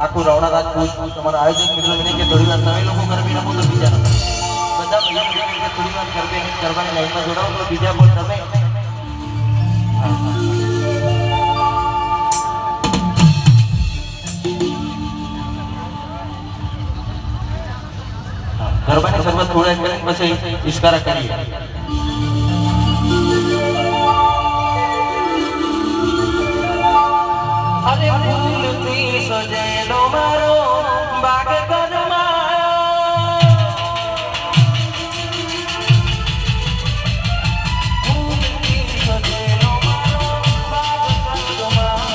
આખું રવણા રાજપૂત તમારા આયોજક મિત્રો મને કે થોડી વાર તમે લોકો ગરબી રમો તો બીજા રમો બધા ભાઈઓ કે થોડી વાર ગરબાની લાઈનમાં જોડાવો તો બીજા પણ રમે ગરબાની શરૂઆત થોડા કરીને પછી ઇશારા કરીએ અરે ફૂલથી સજેલો મારો બાગ કદમાં ફૂલથી સજેલો મારો બાગ કદમાં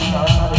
તારા